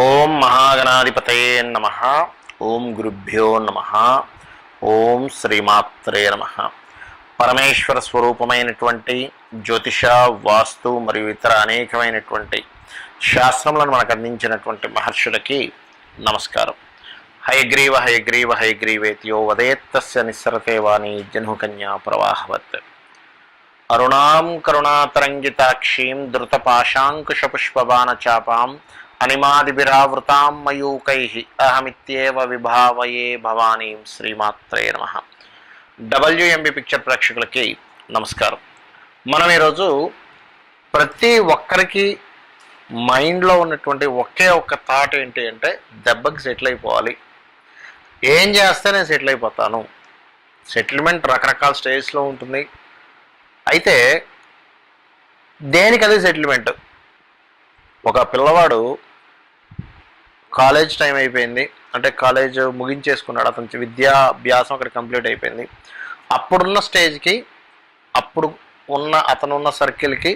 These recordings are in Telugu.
ఓం మహాగణాధిపతయే నమః. ఓం గురుభ్యో నమః. ఓం శ్రీమాత్రే నమః. పరమేశ్వర స్వరూపమైనటువంటి జ్యోతిష, వాస్తు మరియు ఇతర అనేకమైనటువంటి శాస్త్రములను మనకు అందించినటువంటి మహర్షులకి నమస్కారం. హయగ్రీవ హయగ్రీవ హయగ్రీవేత్యో వదేత్తస్య నిస్సరతే వాణి జహ్నుకన్యా ప్రవాహవత్. అరుణాం కరుణాతరంగితాక్షీం ధృతపాశాంకుశపుష్పబాణచాపాం అనిమాదిభిరావృతాం మయూకైః అహమిత్యేవ విభావయే భవానీం. శ్రీమాత్రే నమః. డబ్ల్యూఎంబి పిక్చర్ ప్రేక్షకులకి నమస్కారం. మనం ఈరోజు ప్రతి ఒక్కరికి మైండ్లో ఉన్నటువంటి ఒకే ఒక్క థాట్ ఏంటి అంటే, దెబ్బకి సెటిల్ అయిపోవాలి. ఏం చేస్తే నేను సెటిల్ అయిపోతాను. సెటిల్మెంట్ రకరకాల స్టేజ్లో ఉంటుంది. అయితే దేనికి అది సెటిల్మెంట్? ఒక పిల్లవాడు కాలేజ్ టైం అయిపోయింది, అంటే కాలేజ్ ముగించేసుకున్నాడు, అతని విద్యాభ్యాసం అక్కడ కంప్లీట్ అయిపోయింది. అప్పుడున్న స్టేజ్కి, అతనున్న సర్కిల్కి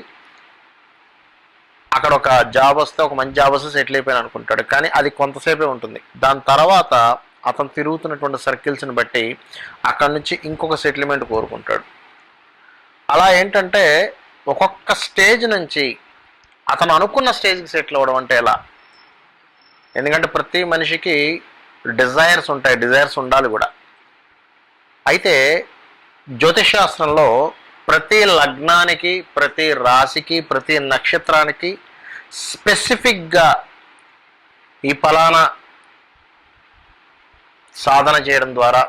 అక్కడ ఒక జాబ్ వస్తే, ఒక మంచి జాబ్ వస్తే సెటిల్ అయిపోయాను అనుకుంటాడు. కానీ అది కొంతసేపే ఉంటుంది. దాని తర్వాత అతను తిరుగుతున్నటువంటి సర్కిల్స్ని బట్టి అక్కడి నుంచి ఇంకొక సెటిల్మెంట్ కోరుకుంటాడు. అలా ఏంటంటే ఒక్కొక్క స్టేజ్ నుంచి అతను అనుకున్న స్టేజ్కి సెటిల్ అవ్వడం అంటే ఎలా? ఎందుకంటే ప్రతి మనిషికి డిజైర్స్ ఉంటాయి, డిజైర్స్ ఉండాలి కూడా. అయితే జ్యోతిష్ శాస్త్రంలో ప్రతి లగ్నానికి, ప్రతి రాశికి, ప్రతి నక్షత్రానికి స్పెసిఫిక్గా ఈ ఫలానా సాధన చేయడం ద్వారా,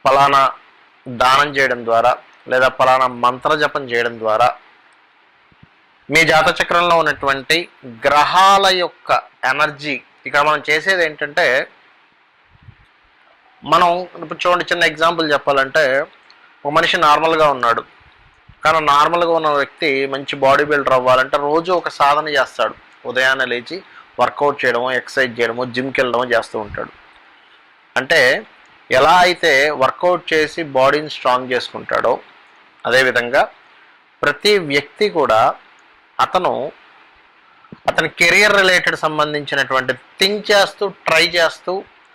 ఫలానా దానం చేయడం ద్వారా, లేదా ఫలానా మంత్రజపం చేయడం ద్వారా మీ జాతచక్రంలో ఉన్నటువంటి గ్రహాల యొక్క ఎనర్జీ, ఇక్కడ మనం చేసేది ఏంటంటే, మనం ఇప్పుడు చూడండి, చిన్న ఎగ్జాంపుల్ చెప్పాలంటే, ఒక మనిషి నార్మల్గా ఉన్నాడు, కానీ నార్మల్గా ఉన్న వ్యక్తి మంచి బాడీ బిల్డర్ అవ్వాలంటే రోజు ఒక సాధన చేస్తాడు. ఉదయాన్నే లేచి వర్కౌట్ చేయడమో, ఎక్సర్సైజ్ చేయడమో, జిమ్కి వెళ్ళడమో చేస్తూ ఉంటాడు. అంటే ఎలా అయితే వర్కౌట్ చేసి బాడీని స్ట్రాంగ్ చేసుకుంటాడో, అదేవిధంగా ప్రతి వ్యక్తి కూడా అతని కెరియర్ రిలేటెడ్ సంబంధించినటువంటి థింక్ చేస్తూ, ట్రై చేస్తూ,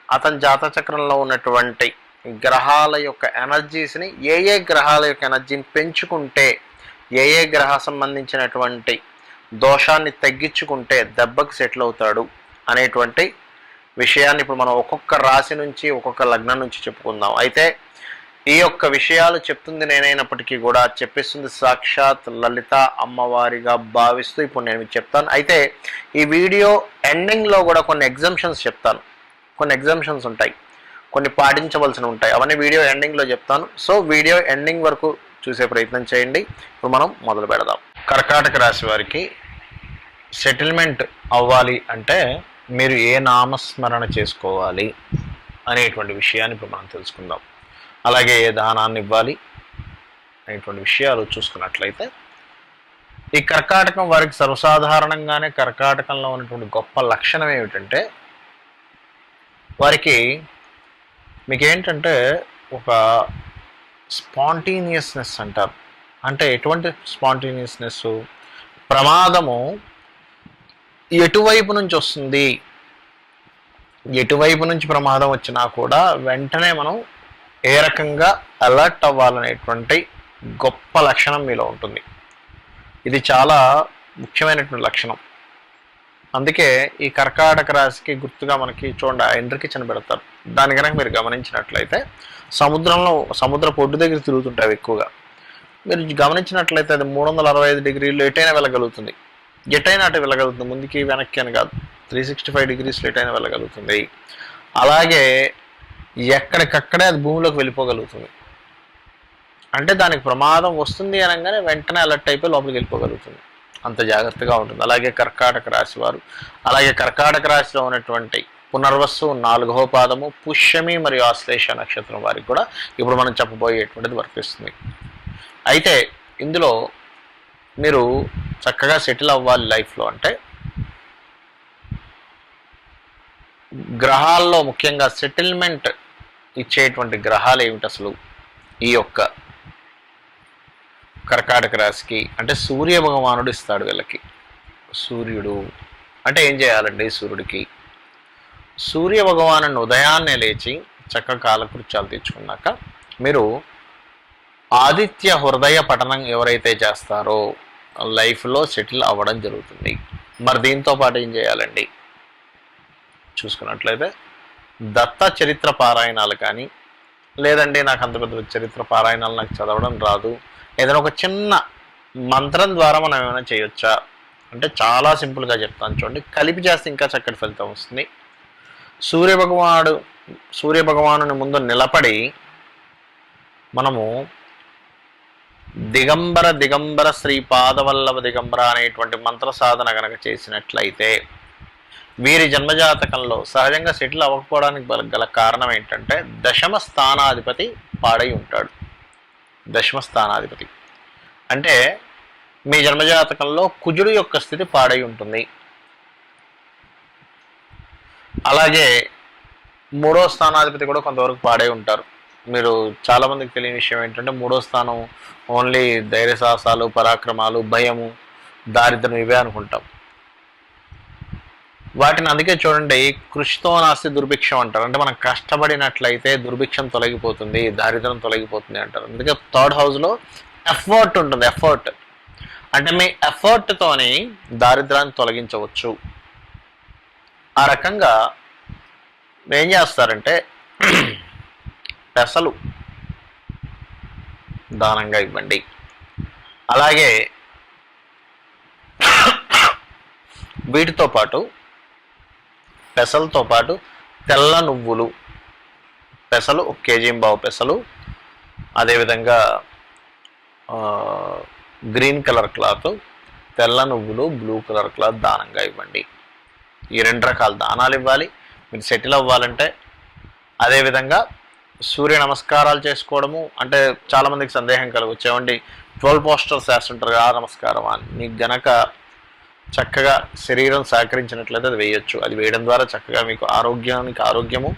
అతని జాతచక్రంలో ఉన్నటువంటి గ్రహాల యొక్క ఎనర్జీస్ని, ఏ గ్రహాల యొక్క ఎనర్జీని పెంచుకుంటే, ఏ గ్రహ సంబంధించినటువంటి దోషాన్ని తగ్గించుకుంటే దెబ్బకి సెటిల్ అవుతాడు అనేటువంటి విషయాన్ని ఇప్పుడు మనం ఒక్కొక్క రాశి నుంచి, ఒక్కొక్క లగ్నం నుంచి చెప్పుకుందాం. అయితే ఈ యొక్క విషయాలు చెప్తుంది నేనైనప్పటికీ కూడా చెప్పిస్తుంది సాక్షాత్ లలిత అమ్మవారిగా భావిస్తూ ఇప్పుడు నేను చెప్తాను. అయితే ఈ వీడియో ఎండింగ్లో కూడా కొన్ని ఎగ్జామ్షన్స్ చెప్తాను. కొన్ని ఎగ్జామ్షన్స్ ఉంటాయి, కొన్ని పాటించవలసి ఉంటాయి. అవన్నీ వీడియో ఎండింగ్లో చెప్తాను. సో వీడియో ఎండింగ్ వరకు చూసే ప్రయత్నం చేయండి. ఇప్పుడు మనం మొదలు పెడదాం. కర్కాటక రాశి వారికి సెటిల్మెంట్ అవ్వాలి అంటే మీరు ఏ నామస్మరణ చేసుకోవాలి అనేటువంటి విషయాన్ని ఇప్పుడు మనం తెలుసుకుందాం. అలాగే ఏ దానాన్ని ఇవ్వాలి అనేటువంటి విషయాలు చూసుకున్నట్లయితే, ఈ కర్కాటకం వారికి సర్వసాధారణంగానే కర్కాటకంలో ఉన్నటువంటి గొప్ప లక్షణం ఏమిటంటే, వారికి మీకేంటంటే ఒక స్పాంటేనియస్నెస్ అంటారు. అంటే ఎటువంటి స్పాంటేనియస్నెస్? ప్రమాదము ఎటువైపు నుంచి వస్తుంది, ఎటువైపు నుంచి ప్రమాదం వచ్చినా కూడా వెంటనే మనం ఏ రకంగా అలర్ట్ అవ్వాలనేటువంటి గొప్ప లక్షణం మీలో ఉంటుంది. ఇది చాలా ముఖ్యమైనటువంటి లక్షణం. అందుకే ఈ కర్కాటక రాశికి గుర్తుగా మనకి చూడండి, ఎండ్రికిచ్చని పెడతారు. దాని కనుక మీరు గమనించినట్లయితే సముద్ర పొడ్డు దగ్గర తిరుగుతుంటాయి ఎక్కువగా. మీరు గమనించినట్లయితే అది 365 డిగ్రీలు ఎటైనా వెళ్ళగలుగుతుంది. ఎటైనా అటు వెళ్ళగలుగుతుంది, ముందుకి వెనక్కి అని కాదు. 365 డిగ్రీస్లో ఎటైనా వెళ్ళగలుగుతుంది. అలాగే ఎక్కడికక్కడే అది భూమిలోకి వెళ్ళిపోగలుగుతుంది. అంటే దానికి ప్రమాదం వస్తుంది అనగానే వెంటనే అలర్ట్ అయిపోయి లోపలికి వెళ్ళిపోగలుగుతుంది. అంత జాగ్రత్తగా ఉంటుంది. అలాగే కర్కాటక రాశి వారు, అలాగే కర్కాటక రాశిలో ఉన్నటువంటి పునర్వసు 4వ పాదము, పుష్యమి మరియు ఆశ్లేష నక్షత్రం వారికి కూడా ఇప్పుడు మనం చెప్పబోయేటువంటిది వర్తిస్తుంది. అయితే ఇందులో మీరు చక్కగా సెటిల్ అవ్వాలి లైఫ్లో అంటే, గ్రహాల్లో ముఖ్యంగా సెటిల్మెంట్ ఇచ్చేటువంటి గ్రహాలు ఏమిటి అసలు ఈ యొక్క కర్కాటక రాశికి అంటే? సూర్య భగవానుడు ఇస్తాడు వీళ్ళకి. సూర్యుడు, అంటే ఏం చేయాలండి? సూర్య భగవాను ఉదయాన్నే లేచి చక్కగా కాలకృత్యాలు తెచ్చుకున్నాక మీరు ఆదిత్య హృదయ పఠనం ఎవరైతే చేస్తారో లైఫ్లో సెటిల్ అవ్వడం జరుగుతుంది. మరి దీంతో పాటు ఏం చేయాలండి? చూసుకున్నట్లయితే దత్త చరిత్ర పారాయణాలు కానీ, లేదండి నాకు అంత పెద్ద చరిత్ర పారాయణాలు నాకు చదవడం రాదు, ఏదైనా ఒక చిన్న మంత్రం ద్వారా మనం ఏమైనా చేయొచ్చా అంటే చాలా సింపుల్గా చెప్తాను చూడండి. కలిపి చేస్తే ఇంకా చక్కటి ఫలితం వస్తుంది. సూర్య భగవానుని ముందు నిలబడి మనము దిగంబర శ్రీ పాదవల్లభ దిగంబర అనేటువంటి మంత్ర సాధన కనుక చేసినట్లయితే వీరి జన్మజాతకంలో సహజంగా సెటిల్ అవ్వకపోవడానికి గల కారణం ఏంటంటే దశమ స్థానాధిపతి పాడై ఉంటాడు. దశమ స్థానాధిపతి అంటే మీ జన్మజాతకంలో కుజుడు యొక్క స్థితి పాడై ఉంటుంది. అలాగే మూడో స్థానాధిపతి కూడా కొంతవరకు పాడై ఉంటారు. మీరు చాలామందికి తెలియని విషయం ఏంటంటే మూడో స్థానం ఓన్లీ ధైర్య సాహసాలు, పరాక్రమాలు, భయము, దారిద్ర్యం ఇవే అనుకుంటాం. వాటిని అందుకే చూడండి కృషితో నాస్తి దుర్భిక్షం అంటారు. అంటే మనం కష్టపడినట్లయితే దుర్భిక్షం తొలగిపోతుంది, దారిద్ర్యం తొలగిపోతుంది అంటారు. అందుకే థర్డ్ హౌస్లో ఎఫర్ట్ ఉంటుంది. ఎఫర్ట్ అంటే మీ ఎఫర్ట్తోని దారిద్ర్యాన్ని తొలగించవచ్చు. ఆ రకంగా ఏం చేస్తారంటే పెసలు దానంగా ఇవ్వండి. అలాగే వీటితో పాటు పెసలతో పాటు తెల్ల నువ్వులు, పెసలు 1 kg పెసలు, అదేవిధంగా గ్రీన్ కలర్ క్లాత్, తెల్ల నువ్వులు, బ్లూ కలర్ క్లాత్ దానంగా ఇవ్వండి. ఈ 2 రకాల దానాలు ఇవ్వాలి మీరు సెటిల్ అవ్వాలంటే. అదేవిధంగా సూర్య నమస్కారాలు చేసుకోవడము అంటే చాలామందికి సందేహం కలగవచ్చు, ఏమండి 12 పోస్టర్స్ వేస్తుంటారు ఆ నమస్కారం అని. మీకు గనక చక్కగా శరీరం సహకరించినట్లయితే అది వేయొచ్చు. అది వేయడం ద్వారా చక్కగా మీకు ఆరోగ్యము,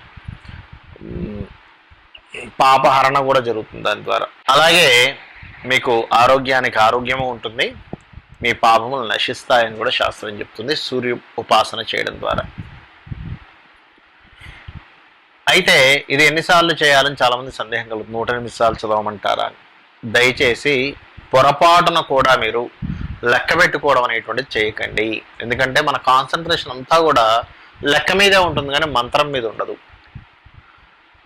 పాపహరణ కూడా జరుగుతుంది దాని ద్వారా. అలాగే మీకు ఆరోగ్యానికి ఆరోగ్యము ఉంటుంది, మీ పాపములు నశిస్తాయని కూడా శాస్త్రం చెప్తుంది సూర్య ఉపాసన చేయడం ద్వారా. అయితే ఇది ఎన్నిసార్లు చేయాలని చాలామంది సందేహం కలుగుతుంది. 108 సార్లు చదవమంటారా అని. దయచేసి పొరపాటున కూడా మీరు లెక్క పెట్టుకోవడం అనేటువంటిది చేయకండి. ఎందుకంటే మన కాన్సన్ట్రేషన్ అంతా కూడా లెక్క మీదే ఉంటుంది కానీ మంత్రం మీద ఉండదు.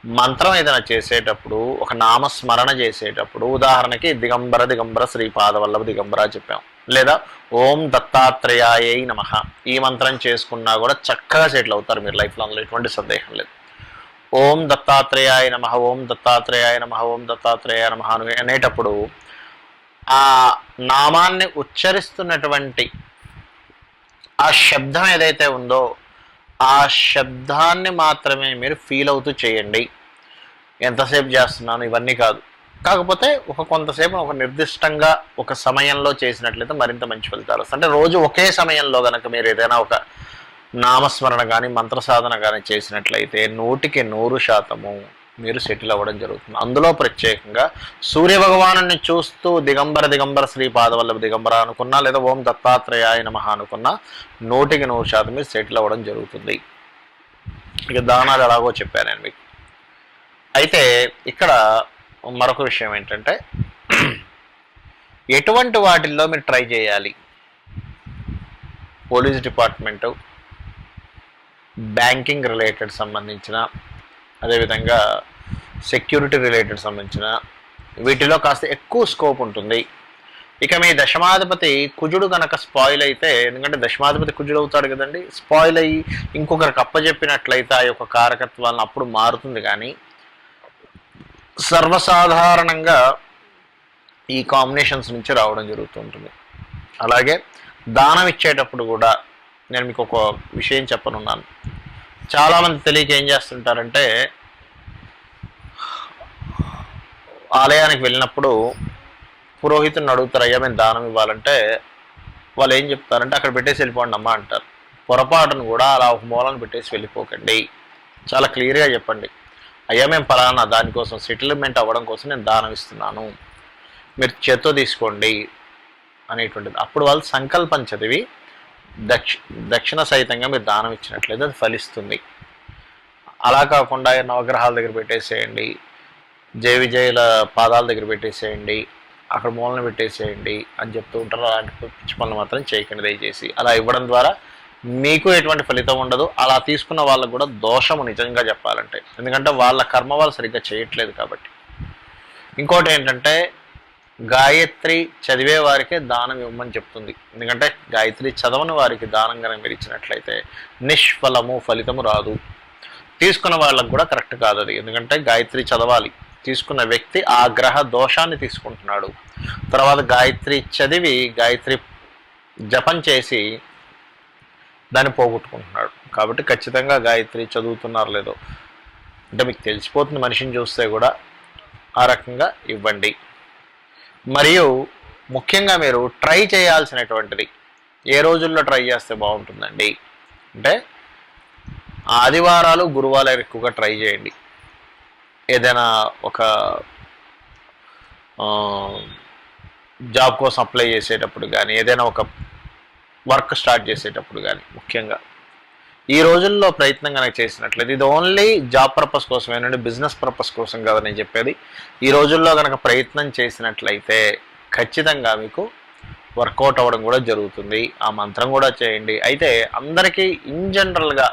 మంత్రం ఏదైనా చేసేటప్పుడు, ఒక నామస్మరణ చేసేటప్పుడు, ఉదాహరణకి దిగంబర శ్రీ పాదవల్లభ దిగంబర చెప్పాం, లేదా ఓం దత్తాత్రేయాయ నమః ఈ మంత్రం చేసుకున్నా కూడా చక్కగా సెటిల్ అవుతారు మీరు లైఫ్లో. అందులో ఎటువంటి సందేహం లేదు. ఓం దత్తాత్రేయాయ నమః, ఓం దత్తాత్రేయాయ నమః, ఓం దత్తాత్రేయాయ నమః అనేటప్పుడు ఆ నామాన్ని ఉచ్చరిస్తున్నటువంటి ఆ శబ్దం ఏదైతే ఉందో ఆ శబ్దాన్ని మాత్రమే మీరు ఫీల్ అవుతూ చేయండి. ఎంతసేపు చేస్తున్నాను ఇవన్నీ కాదు. కాకపోతే కొంతసేపు ఒక నిర్దిష్టంగా ఒక సమయంలో చేసినట్లయితే మరింత మంచి ఫలితాలు వస్తాయి. అంటే రోజు ఒకే సమయంలో కనుక మీరు ఏదైనా ఒక నామస్మరణ కానీ మంత్ర సాధన కానీ చేసినట్లయితే 100% మీరు సెటిల్ అవ్వడం జరుగుతుంది. అందులో ప్రత్యేకంగా సూర్య భగవాను చూస్తూ దిగంబర శ్రీ పాదవల్లభ దిగంబర అనుకున్నా, లేదా ఓం దత్తాత్రేయాయ నమః అనుకున్నా 100% మీరు సెటిల్ అవ్వడం జరుగుతుంది. ఇక దానాలు ఎలాగో చెప్పాను నేను మీకు. అయితే ఇక్కడ మరొక విషయం ఏంటంటే ఎటువంటి వాటిల్లో మీరు ట్రై చేయాలి? పోలీస్ డిపార్ట్మెంటు, బ్యాంకింగ్ రిలేటెడ్ సంబంధించిన, అదేవిధంగా సెక్యూరిటీ రిలేటెడ్ సంబంధించిన వీటిలో కాస్త ఎక్కువ స్కోప్ ఉంటుంది. ఇక మీ దశమాధిపతి కుజుడు కనుక స్పాయిల్ అయితే, ఎందుకంటే దశమాధిపతి కుజుడు అవుతాడు కదండి, స్పాయిల్ అయ్యి ఇంకొకరికి అప్పచెప్పినట్లయితే ఆ యొక్క కారకత్వాలను అప్పుడు మారుతుంది. కానీ సర్వసాధారణంగా ఈ కాంబినేషన్స్ నుంచి రావడం జరుగుతుంటుంది. అలాగే దానం ఇచ్చేటప్పుడు కూడా నేను మీకు ఒక విషయం చెప్పనున్నాను. చాలామంది తెలియక ఏం చేస్తుంటారంటే ఆలయానికి వెళ్ళినప్పుడు పురోహితుని అడుగుతారు, అయ్యా మేము దానం ఇవ్వాలంటే వాళ్ళు ఏం చెప్తారంటే అక్కడ పెట్టేసి వెళ్ళిపోండి అమ్మా అంటారు. పొరపాటును కూడా అలా ఒక మూలను పెట్టేసి వెళ్ళిపోకండి. చాలా క్లియర్గా చెప్పండి, అయ్యా మేము పలానా దానికోసం సెటిల్మెంట్ అవ్వడం కోసం నేను దానం ఇస్తున్నాను, మీరు చేత్తో తీసుకోండి అనేటువంటిది. అప్పుడు వాళ్ళు సంకల్పం చదివి దక్ష దక్షిణ సహితంగా మీరు దానం ఇచ్చినట్లయితే అది ఫలిస్తుంది. అలా కాకుండా నవగ్రహాల దగ్గర పెట్టేసేయండి, జయ విజయుల పాదాల దగ్గర పెట్టేసేయండి, అక్కడ మూలన పెట్టేసేయండి అని చెప్తూ ఉంటారు. అలాంటి పిచ్చి పనులు మాత్రం చేయకండి దయచేసి. అలా ఇవ్వడం ద్వారా మీకు ఎటువంటి ఫలితం ఉండదు, అలా తీసుకున్న వాళ్ళకు కూడా దోషము నిజంగా చెప్పాలంటే. ఎందుకంటే వాళ్ళ కర్మ వాళ్ళు సరిగ్గా చేయట్లేదు కాబట్టి. ఇంకోటి ఏంటంటే గాయత్రి చదివే వారికే దానం ఇవ్వమని చెప్తుంది. ఎందుకంటే గాయత్రి చదవని వారికి దానంగా మీరు ఇచ్చినట్లయితే నిష్ఫలము, ఫలితము రాదు. తీసుకున్న వాళ్ళకు కూడా కరెక్ట్ కాదు అది. ఎందుకంటే గాయత్రి చదవాలి, తీసుకున్న వ్యక్తి ఆ గ్రహ దోషాన్ని తీసుకుంటున్నాడు. తర్వాత గాయత్రి చదివి గాయత్రి జపం చేసి దాన్ని పోగొట్టుకుంటున్నాడు. కాబట్టి ఖచ్చితంగా గాయత్రి చదువుతున్నారు లేదో అంటే మీకు తెలిసిపోతుంది మనిషిని చూస్తే కూడా. ఆ రకంగా ఇవ్వండి. మరియు ముఖ్యంగా మీరు ట్రై చేయాల్సినటువంటిది, ఏ రోజుల్లో ట్రై చేస్తే బాగుంటుందండి అంటే ఆదివారాలు గురువారాలు ఎక్కువగా ట్రై చేయండి. ఏదైనా ఒక జాబ్ కోసం అప్లై చేసేటప్పుడు కానీ, ఏదైనా ఒక వర్క్ స్టార్ట్ చేసేటప్పుడు కానీ ముఖ్యంగా ఈ రోజుల్లో ప్రయత్నం కనుక చేసినట్లయితే, ఇది ఓన్లీ జాబ్ పర్పస్ కోసమేనండి, బిజినెస్ పర్పస్ కోసం కదా నేను చెప్పేది. ఈ రోజుల్లో కనుక ప్రయత్నం చేసినట్లయితే ఖచ్చితంగా మీకు వర్కౌట్ అవ్వడం కూడా జరుగుతుంది. ఆ మంత్రం కూడా చేయండి. అయితే అందరికీ ఇన్ జనరల్గా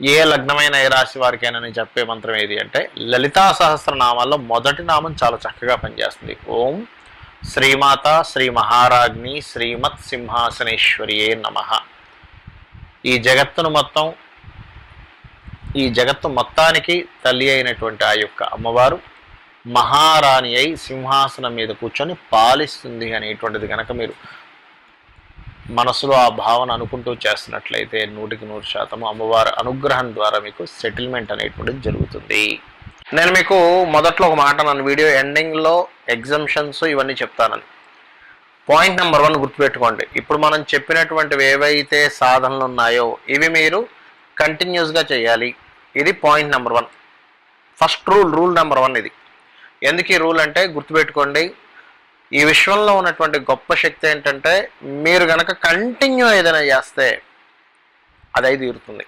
ఏ లగ్నమైన ఏ రాశి వారికైనా నేను చెప్పే మంత్రం ఏది అంటే లలితా సహస్రనామాల్లో మొదటి నామం చాలా చక్కగా పనిచేస్తుంది. ఓం శ్రీమాత శ్రీ మహారాజ్ని శ్రీమత్ సింహాసనేశ్వరియే నమః. ఈ జగత్తు మొత్తానికి తల్లి అయినటువంటి ఆ యొక్క అమ్మవారు మహారాణి అయి సింహాసనం మీద కూర్చొని పాలిస్తుంది అనేటువంటిది కనుక మీరు మనసులో ఆ భావన అనుకుంటూ చేస్తున్నట్లయితే 100% అమ్మవారి అనుగ్రహం ద్వారా మీకు సెటిల్మెంట్ అనేటువంటిది జరుగుతుంది. నేను మీకు మొదట్లో ఒక మాట నన్ను వీడియో ఎండింగ్లో ఎగ్జంప్షన్స్ ఇవన్నీ చెప్తానని. పాయింట్ నెంబర్ 1 గుర్తుపెట్టుకోండి. ఇప్పుడు మనం చెప్పినటువంటివి ఏవైతే సాధనలు ఉన్నాయో ఇవి మీరు కంటిన్యూస్గా చేయాలి. ఇది point number 1. First rule number 1 ఇది. ఎందుకు ఈ రూల్ అంటే గుర్తుపెట్టుకోండి, ఈ విశ్వంలో ఉన్నటువంటి గొప్ప శక్తి ఏంటంటే మీరు కనుక కంటిన్యూ ఏదైనా చేస్తే అది అయి తీరుతుంది.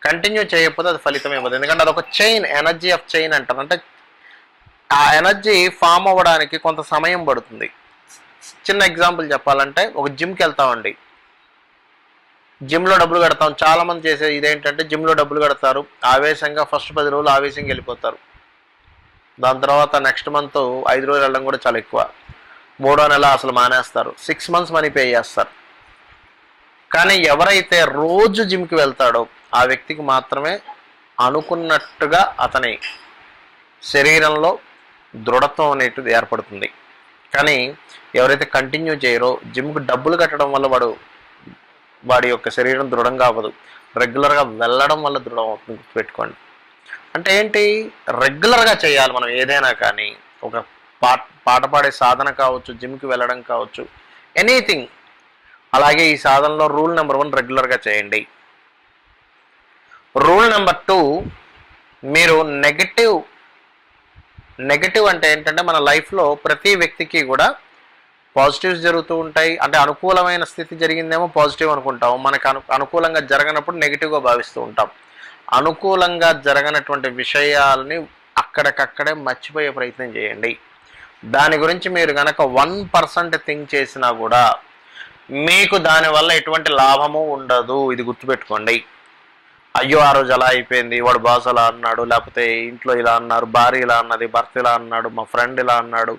కంటిన్యూ చేయకపోతే అది ఫలితం ఇవ్వదు. ఎందుకంటే అదొక చైన్, ఎనర్జీ ఆఫ్ చైన్ అంటారు. అంటే ఆ ఎనర్జీ ఫామ్ అవ్వడానికి కొంత సమయం పడుతుంది. చిన్న ఎగ్జాంపుల్ చెప్పాలంటే ఒక జిమ్కి వెళ్తామండి, జిమ్లో డబ్బులు కడతాం. చాలామంది చేసే ఇదేంటంటే జిమ్లో డబ్బులు కడతారు, ఆవేశంగా ఫస్ట్ 10 రోజులు ఆవేశంగా వెళ్ళిపోతారు. దాని తర్వాత నెక్స్ట్ మంత్ 5 రోజులు వెళ్ళడం కూడా చాలా ఎక్కువ, 3వ నెల అసలు మానేస్తారు. 6 months మనీ పే చేస్తారు. కానీ ఎవరైతే రోజు జిమ్కి వెళ్తాడో ఆ వ్యక్తికి మాత్రమే అనుకున్నట్టుగా అతని శరీరంలో దృఢత్వం అనేటిది ఏర్పడుతుంది. కానీ ఎవరైతే కంటిన్యూ చేయరో, జిమ్కి డబ్బులు కట్టడం వల్ల వాడి యొక్క శరీరం దృఢంగా అవ్వదు, రెగ్యులర్గా వెళ్ళడం వల్ల దృఢం అవుతుంది. గుర్తుపెట్టుకోండి. అంటే ఏంటి, రెగ్యులర్గా చేయాలి మనం ఏదైనా కానీ. ఒక పాట పాడే సాధన కావచ్చు, జిమ్కి వెళ్ళడం కావచ్చు, ఎనీథింగ్. అలాగే ఈ సాధనలో రూల్ నెంబర్ 1 రెగ్యులర్గా చేయండి. రూల్ నెంబర్ 2, మీరు నెగటివ్ అంటే ఏంటంటే మన లైఫ్లో ప్రతి వ్యక్తికి కూడా పాజిటివ్స్ జరుగుతూ ఉంటాయి. అంటే అనుకూలమైన స్థితి జరిగిందేమో పాజిటివ్ అనుకుంటాం, మనకు అనుకూలంగా జరగనప్పుడు నెగిటివ్గా భావిస్తూ ఉంటాం. అనుకూలంగా జరగనటువంటి విషయాల్ని అక్కడికక్కడే మర్చిపోయే ప్రయత్నం చేయండి. దాని గురించి మీరు కనుక 1% థింక్ చేసినా కూడా మీకు దానివల్ల ఎటువంటి లాభము ఉండదు. ఇది గుర్తుపెట్టుకోండి. అయ్యో ఆ రోజు అలా అయిపోయింది, వాడు బాస్ అలా అన్నాడు, లేకపోతే ఇంట్లో ఇలా అన్నారు, భార్య ఇలా అన్నది, భర్త ఇలా అన్నాడు, మా ఫ్రెండ్ ఇలా అన్నాడు,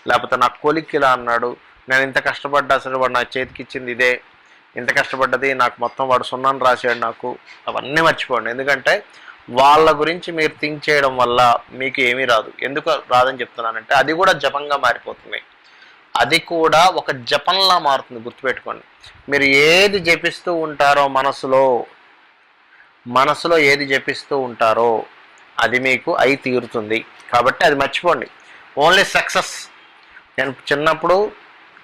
లేకపోతే నా కొలిక్ ఇలా అన్నాడు, నేను ఇంత కష్టపడ్డా అసలు వాడు నా చేతికి ఇచ్చింది ఇదే, ఇంత కష్టపడ్డది నాకు మొత్తం వాడు 0 రాశాడు నాకు. అవన్నీ మర్చిపోండి. ఎందుకంటే వాళ్ళ గురించి మీరు థింక్ చేయడం వల్ల మీకు ఏమీ రాదు. ఎందుకు రాదని చెప్తున్నానంటే అది కూడా జపంగా మారిపోతుంది. అది కూడా ఒక జపంలా మారుతుంది. గుర్తుపెట్టుకోండి. మీరు ఏది జపిస్తూ ఉంటారో మనసులో ఏది జపిస్తూ ఉంటారో అది మీకు అయి తీరుతుంది. కాబట్టి అది మర్చిపోండి. Only success. నేను చిన్నప్పుడు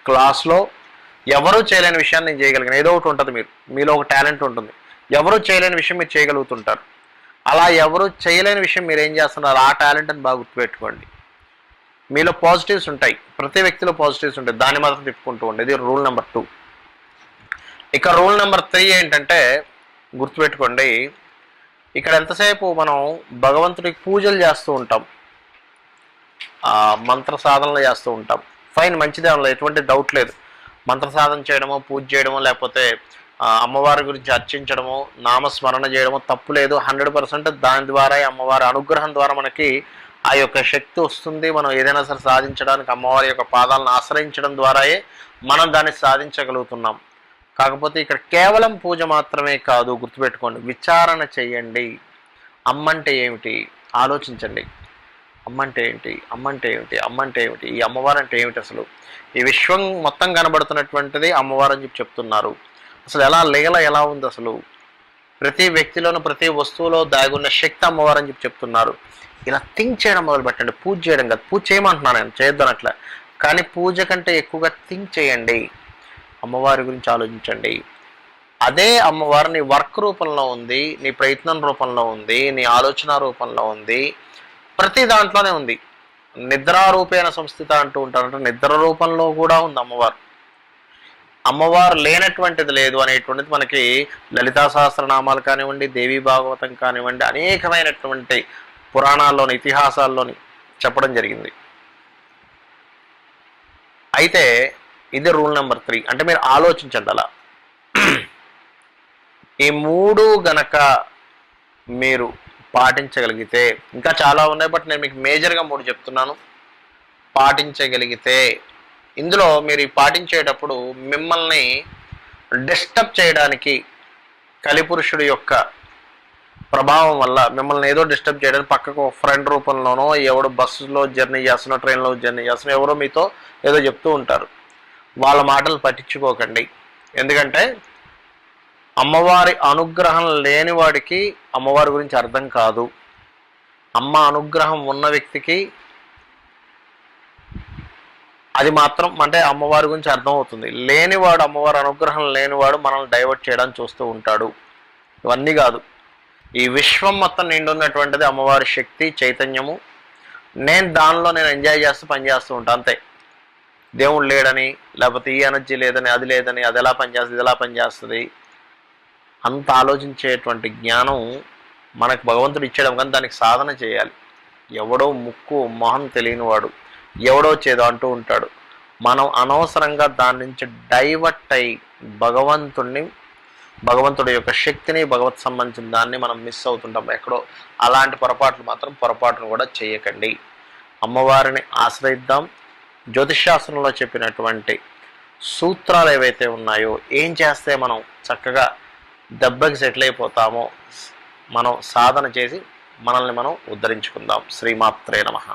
క్లాస్లో ఎవరూ చేయలేని విషయాన్ని నేను చేయగలిగాను. ఏదో ఒకటి ఉంటుంది, మీలో ఒక టాలెంట్ ఉంటుంది. ఎవరూ చేయలేని విషయం మీరు చేయగలుగుతుంటారు. అలా ఎవరు చేయలేని విషయం మీరు ఏం చేస్తున్నారు, ఆ టాలెంట్ అని బాగా గుర్తుపెట్టుకోండి. మీలో పాజిటివ్స్ ఉంటాయి, ప్రతి వ్యక్తిలో పాజిటివ్స్ ఉంటాయి, దాన్ని మాత్రం తిప్పుకుంటూ ఉండే. ఇది రూల్ నెంబర్ 2. ఇక రూల్ నెంబర్ 3 ఏంటంటే, గుర్తుపెట్టుకోండి, ఇక్కడ ఎంతసేపు మనం భగవంతుడికి పూజలు చేస్తూ ఉంటాం, మంత్ర సాధనలు చేస్తూ ఉంటాం. ఫైన్, మంచిదే, అందులో ఎటువంటి డౌట్ లేదు. మంత్ర సాధన చేయడమో, పూజ చేయడమో, లేకపోతే అమ్మవారి గురించి అర్చించడము, నామస్మరణ చేయడము తప్పు లేదు. 100% దాని ద్వారా, అమ్మవారి అనుగ్రహం ద్వారా మనకి ఆ యొక్క శక్తి వస్తుంది. మనం ఏదైనా సరే సాధించడానికి అమ్మవారి యొక్క పాదాలను ఆశ్రయించడం ద్వారాయే మనం దాన్ని సాధించగలుగుతున్నాం. కాకపోతే ఇక్కడ కేవలం పూజ మాత్రమే కాదు, గుర్తుపెట్టుకోండి, విచారణ చెయ్యండి. అమ్మంటే ఏమిటి ఆలోచించండి. అమ్మంటే ఏంటి, అమ్మంటే ఏమిటి, అమ్మంటే ఏమిటి, ఈ అమ్మవారు అంటే ఏమిటి, అసలు ఈ విశ్వం మొత్తం కనబడుతున్నటువంటిది అమ్మవారు అని చెప్తున్నారు. అసలు ఎలా ఉంది, అసలు ప్రతి వ్యక్తిలోనూ ప్రతి వస్తువులో దాగున్న శక్తి అమ్మవారు అని చెప్తున్నారు. ఇలా థింక్ చేయడం మొదలు పెట్టండి. పూజ చేయడం కాదు, పూజ చేయమంటున్నాను నేను, చేయొద్దని అట్లా, కానీ పూజ కంటే ఎక్కువగా థింక్ చేయండి. అమ్మవారి గురించి ఆలోచించండి. అదే అమ్మవారు నీ వర్క్ రూపంలో ఉంది, నీ ప్రయత్నం రూపంలో ఉంది, నీ ఆలోచన రూపంలో ఉంది, ప్రతి దాంట్లోనే ఉంది. నిద్రారూపేణ సంస్థిత అంటూ ఉంటారంటే నిద్ర రూపంలో కూడా ఉంది అమ్మవారు. అమ్మవారు లేనటువంటిది లేదు అనేటువంటిది మనకి లలితా సహస్రనామాలు కానివ్వండి, దేవీ భాగవతం కానివ్వండి, అనేకమైనటువంటి పురాణాల్లోని, ఇతిహాసాల్లోని చెప్పడం జరిగింది. అయితే ఇది రూల్ నెంబర్ 3. అంటే మీరు ఆలోచించండి అలా. ఈ 3 గనక మీరు పాటించగలిగితే, ఇంకా చాలా ఉన్నాయి, బట్ నేను మీకు మేజర్గా 3 చెప్తున్నాను. పాటించగలిగితే, ఇందులో మీరు పాటించేటప్పుడు మిమ్మల్ని డిస్టర్బ్ చేయడానికి కలిపురుషుడు యొక్క ప్రభావం వల్ల మిమ్మల్ని ఏదో డిస్టర్బ్ చేయడానికి పక్కకు ఫ్రెండ్ రూపంలోనో, ఎవడో బస్సులో జర్నీ చేస్తున్నో, ట్రైన్లో జర్నీ చేస్తున్నో ఎవరో మీతో ఏదో చెప్తూ ఉంటారు. వాళ్ళ మాటలు పట్టించుకోకండి. ఎందుకంటే అమ్మవారి అనుగ్రహం లేని వాడికి అమ్మవారి గురించి అర్థం కాదు. అమ్మ అనుగ్రహం ఉన్న వ్యక్తికి అది మాత్రం అంటే అమ్మవారి గురించి అర్థం అవుతుంది. లేనివాడు, అమ్మవారి అనుగ్రహం లేనివాడు మనల్ని డైవర్ట్ చేయడానికి చూస్తూ ఉంటాడు. ఇవన్నీ కాదు, ఈ విశ్వం మొత్తం నిండున్నటువంటిది అమ్మవారి శక్తి, చైతన్యము. నేను ఎంజాయ్ చేస్తూ పనిచేస్తూ ఉంటాను అంతే. దేవుడు లేడని, లేకపోతే ఈ ఎనర్జీ లేదని, అది లేదని, అది ఎలా పనిచేస్తుంది, ఇది ఎలా పనిచేస్తుంది అంత ఆలోచించేటువంటి జ్ఞానం మనకు భగవంతుడు ఇచ్చేయడం, కానీ దానికి సాధన చేయాలి. ఎవడో ముక్కు మొహం తెలియనివాడు ఎవడో చేదో అంటూ ఉంటాడు. మనం అనవసరంగా దాని నుంచి డైవర్ట్ అయ్యి భగవంతుడి యొక్క శక్తిని, భగవత్ సంబంధించిన దాన్ని మనం మిస్ అవుతుంటాం ఎక్కడో. అలాంటి పొరపాటును కూడా చేయకండి. అమ్మవారిని ఆశ్రయిద్దాం. జ్యోతిష్శాస్త్రంలో చెప్పినటువంటి సూత్రాలు ఏవైతే ఉన్నాయో, ఏం చేస్తే మనం చక్కగా దెబ్బకి సెటిల్ అయిపోతామో మనం సాధన చేసి మనల్ని మనం ఉద్ధరించుకుందాం. శ్రీమాత్రే నమః.